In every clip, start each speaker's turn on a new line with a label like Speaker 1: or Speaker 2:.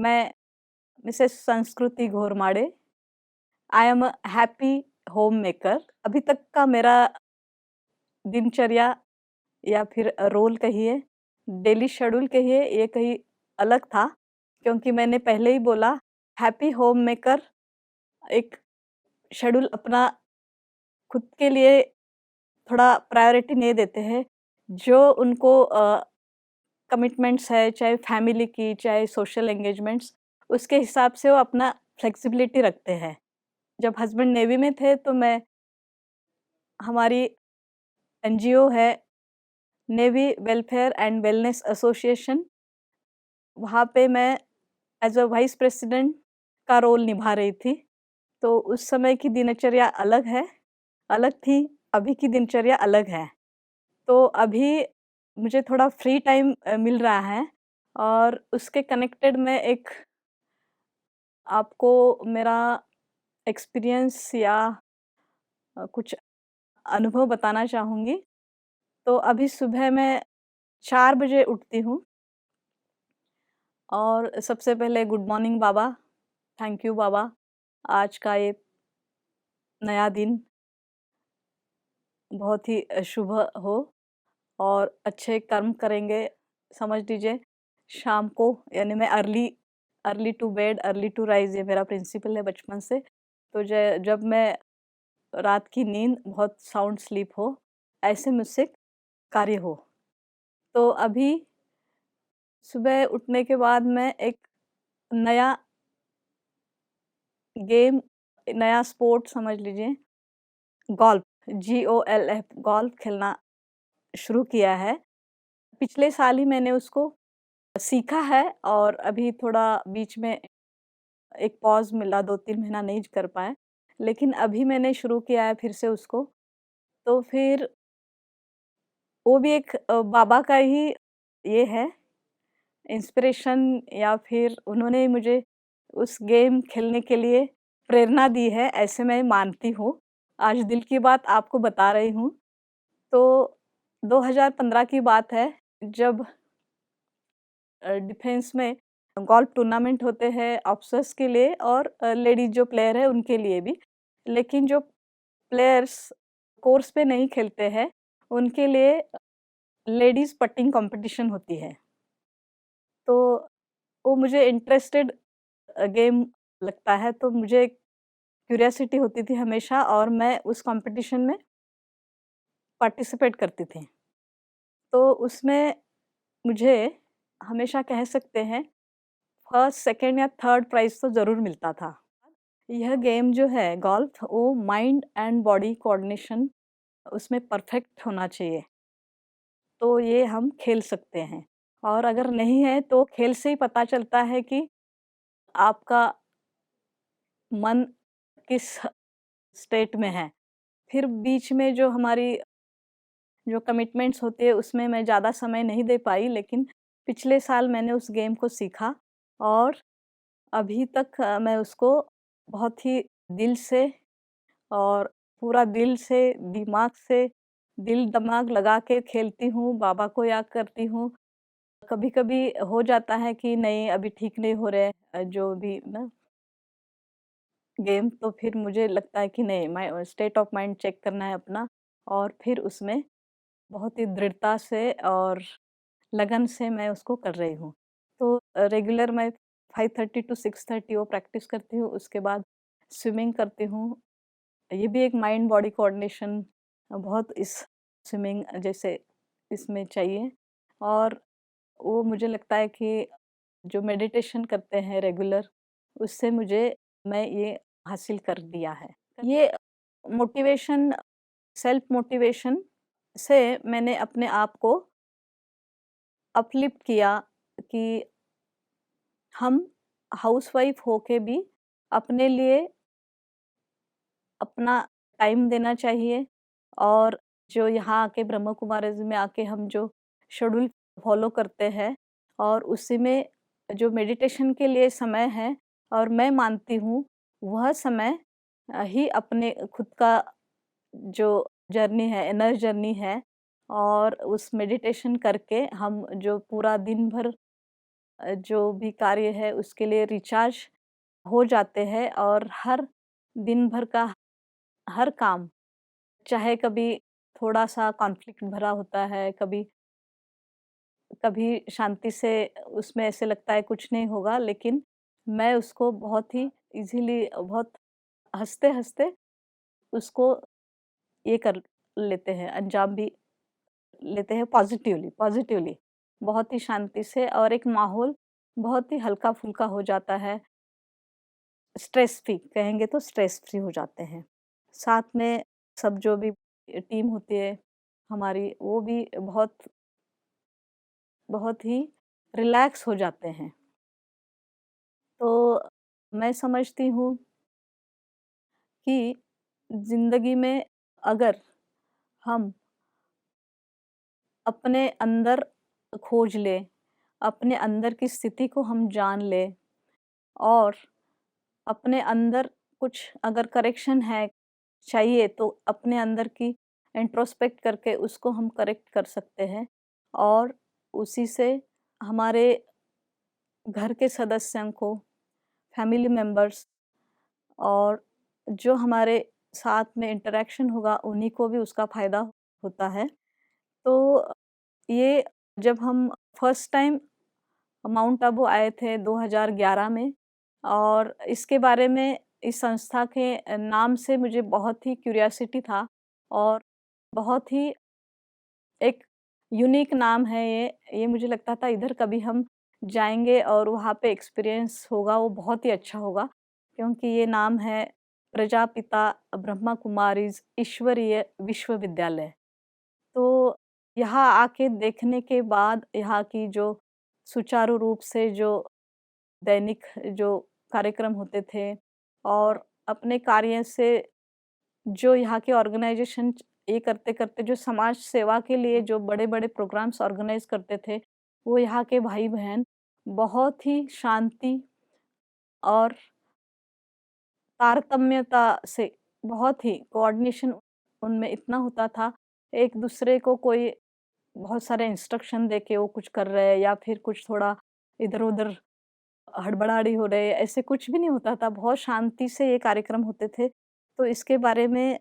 Speaker 1: मैं Mrs Sanskriti Ghormade. I am a happy home maker. अभी तक का मेरा दिनचर्या या फिर रोल कहिए, डेली शेड्यूल कहिए, ये कहीं अलग था, क्योंकि मैंने पहले ही बोला हैप्पी होम मेकर एक शेड्यूल अपना खुद के लिए थोड़ा प्रायोरिटी नहीं देते हैं। जो उनको कमिटमेंट्स है, चाहे फैमिली की, चाहे सोशल एंगेजमेंट्स, उसके हिसाब से वो अपना फ्लेक्सिबिलिटी रखते हैं। जब हस्बैंड नेवी में थे तो मैं हमारी एनजीओ है navy welfare and wellness association, वहाँ पे मैं एज़ अ वाइस प्रेसिडेंट का रोल निभा रही थी। तो उस समय की दिनचर्या अलग थी, अभी की दिनचर्या अलग है। तो अभी मुझे थोड़ा फ्री टाइम मिल रहा है और उसके कनेक्टेड मैं एक आपको मेरा एक्सपीरियंस या कुछ अनुभव बताना चाहूँगी। तो अभी सुबह मैं 4 बजे उठती हूँ और सबसे पहले गुड मॉर्निंग बाबा, थैंक यू बाबा, आज का ये नया दिन बहुत ही शुभ हो और अच्छे कर्म करेंगे। समझ लीजिए शाम को, यानी मैं early early to bed early to rise, ये मेरा प्रिंसिपल है बचपन से। तो जब मैं रात की नींद बहुत साउंड स्लीप हो, ऐसे मुझसे कार्य हो। तो अभी सुबह उठने के बाद मैं एक नया गेम, नया स्पोर्ट समझ लीजिए, गोल्फ, GOLF, गोल्फ खेलना शुरू किया है। पिछले साल ही मैंने उसको सीखा है और अभी थोड़ा बीच में एक पॉज़ मिला, 2-3 महीना नहीं कर पाए। लेकिन अभी मैंने शुरू किया है फिर से उसको। तो फिर वो भी एक बाबा का ही ये है इंस्पिरेशन, या फिर उन्होंने ही मुझे उस गेम खेलने के लिए प्रेरणा दी है, ऐसे मैं मानती हूँ। आज दिल की बात आपको बता रही हूँ। तो 2015 की बात है, जब डिफेंस में गोल्फ टूर्नामेंट होते हैं ऑफिसर्स के लिए और लेडीज़ जो प्लेयर है उनके लिए भी। लेकिन जो प्लेयर्स कोर्स पे नहीं खेलते हैं, उनके लिए लेडीज़ पटिंग कॉम्पिटिशन होती है। तो वो मुझे इंटरेस्टेड गेम लगता है, तो मुझे क्यूरियोसिटी होती थी हमेशा और मैं उस कॉम्पिटिशन में पार्टिसिपेट करती थी। तो उसमें मुझे हमेशा कह सकते हैं फर्स्ट, सेकंड या थर्ड प्राइज़ तो ज़रूर मिलता था। यह गेम जो है गोल्फ, वो माइंड एंड बॉडी कोऑर्डिनेशन उसमें परफेक्ट होना चाहिए, तो ये हम खेल सकते हैं। और अगर नहीं है तो खेल से ही पता चलता है कि आपका मन किस स्टेट में है। फिर बीच में जो हमारी जो कमिटमेंट्स होती है उसमें मैं ज़्यादा समय नहीं दे पाई, लेकिन पिछले साल मैंने उस गेम को सीखा और अभी तक मैं उसको बहुत ही दिल से और पूरा दिल से, दिमाग से, दिल-दिमाग लगा के खेलती हूँ, बाबा को याद करती हूँ। कभी-कभी हो जाता है कि नहीं अभी ठीक नहीं हो रहे जो भी ना गेम, तो फिर मुझे लगता है कि नहीं, मैं स्टेट ऑफ माइंड चेक करना है अपना और फिर उसमें बहुत ही दृढ़ता से और लगन से मैं उसको कर रही हूँ। तो रेगुलर मैं 5:30 टू 6:30 वो प्रैक्टिस करती हूँ, उसके बाद स्विमिंग करती हूँ। ये भी एक माइंड बॉडी कोऑर्डिनेशन बहुत इस स्विमिंग जैसे इसमें चाहिए। और वो मुझे लगता है कि जो मेडिटेशन करते हैं रेगुलर, उससे मैं ये हासिल कर दिया है। ये मोटिवेशन, सेल्फ मोटिवेशन से मैंने अपने आप को अपलिफ्ट किया कि हम हाउसवाइफ होके भी अपने लिए अपना टाइम देना चाहिए। और जो यहाँ आके ब्रह्म कुमारीज़ में आके हम जो शेड्यूल फॉलो करते हैं और उसी में जो मेडिटेशन के लिए समय है, और मैं मानती हूँ वह समय ही अपने खुद का जो जर्नी है, इनर जर्नी है। और उस मेडिटेशन करके हम जो पूरा दिन भर जो भी कार्य है उसके लिए रिचार्ज हो जाते हैं और हर दिन भर का हर काम, चाहे कभी थोड़ा-सा कॉन्फ्लिक्ट भरा होता है, कभी कभी शांति से उसमें ऐसे लगता है कुछ नहीं होगा, लेकिन मैं उसको बहुत ही ईज़िली बहुत हँसते-हँसते उसको ये कर लेते हैं, अंजाम भी लेते हैं पॉज़िटिवली पॉज़िटिवली। बहुत ही शांति से और एक माहौल बहुत ही हल्का-फुल्का हो जाता है। स्ट्रेस फ्री कहेंगे तो स्ट्रेस फ्री हो जाते हैं। साथ में सब जो भी टीम होती है हमारी, वो भी बहुत बहुत ही रिलैक्स हो जाते हैं। तो मैं समझती हूँ कि ज़िंदगी में अगर हम अपने अंदर खोज लें, अपने अंदर की स्थिति को हम जान लें और अपने अंदर कुछ अगर करेक्शन है चाहिए तो अपने अंदर की इंट्रोस्पेक्ट करके उसको हम करेक्ट कर सकते हैं और उसी से हमारे घर के सदस्यों को, फैमिली मेंबर्स और जो हमारे साथ में इंटरैक्शन होगा उन्हीं को भी उसका फ़ायदा होता है। तो ये जब हम फर्स्ट टाइम माउंट आबू आए थे 2011 में और इसके बारे में इस संस्था के नाम से मुझे बहुत ही क्यूरियोसिटी था और बहुत ही एक यूनिक नाम है ये मुझे लगता था इधर कभी हम जाएँगे और वहाँ पे एक्सपीरियंस होगा वो बहुत ही अच्छा होगा, क्योंकि ये नाम है प्रजापिता ब्रह्मा कुमारीज़ ईश्वरीय विश्वविद्यालय। तो यहाँ आके देखने के बाद यहाँ की जो सुचारू रूप से जो दैनिक जो कार्यक्रम होते थे और अपने कार्य से जो यहाँ के ऑर्गेनाइज़ेशन ये करते-करते जो समाज सेवा के लिए जो बड़े-बड़े प्रोग्राम्स ऑर्गेनाइज़ करते थे, वो यहाँ के भाई-बहन बहुत ही शांति और तारतम्यता से बहुत ही कोऑर्डिनेशन उनमें इतना होता था, एक-दूसरे को कोई बहुत सारे इंस्ट्रक्शन देके वो कुछ कर रहे हैं या फिर कुछ थोड़ा इधर-उधर हड़बड़ाहड़ी हो रहे, ऐसे कुछ भी नहीं होता था, बहुत शांति से ये कार्यक्रम होते थे। तो इसके बारे में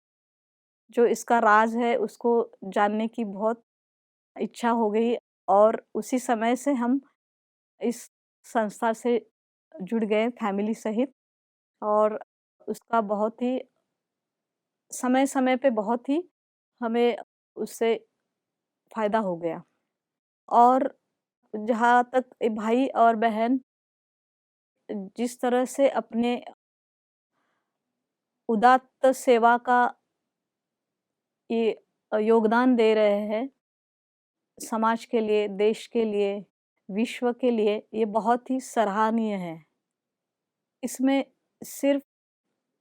Speaker 1: जो इसका राज़ है उसको जानने की बहुत इच्छा हो गई और उसी समय से हम इस संस्था से जुड़ गए फैमिली सहित और उसका बहुत ही समय-समय पे बहुत ही हमें उससे फ़ायदा हो गया। और जहाँ तक भाई और बहन जिस तरह से अपने उदात्त सेवा का ये योगदान दे रहे हैं समाज के लिए, देश के लिए, विश्व के लिए, ये बहुत ही सराहनीय है। इसमें सिर्फ़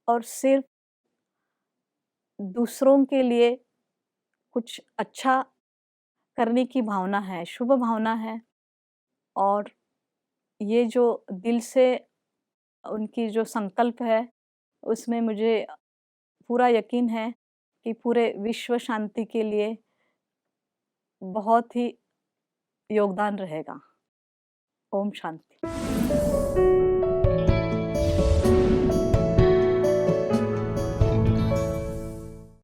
Speaker 1: और सिर्फ़ दूसरों के लिए कुछ अच्छा करने की भावना है, शुभ भावना है और ये जो दिल से उनकी जो संकल्प है, उसमें मुझे पूरा यकीन है कि पूरे विश्व शांति के लिए बहुत ही योगदान रहेगा। ओम शांति।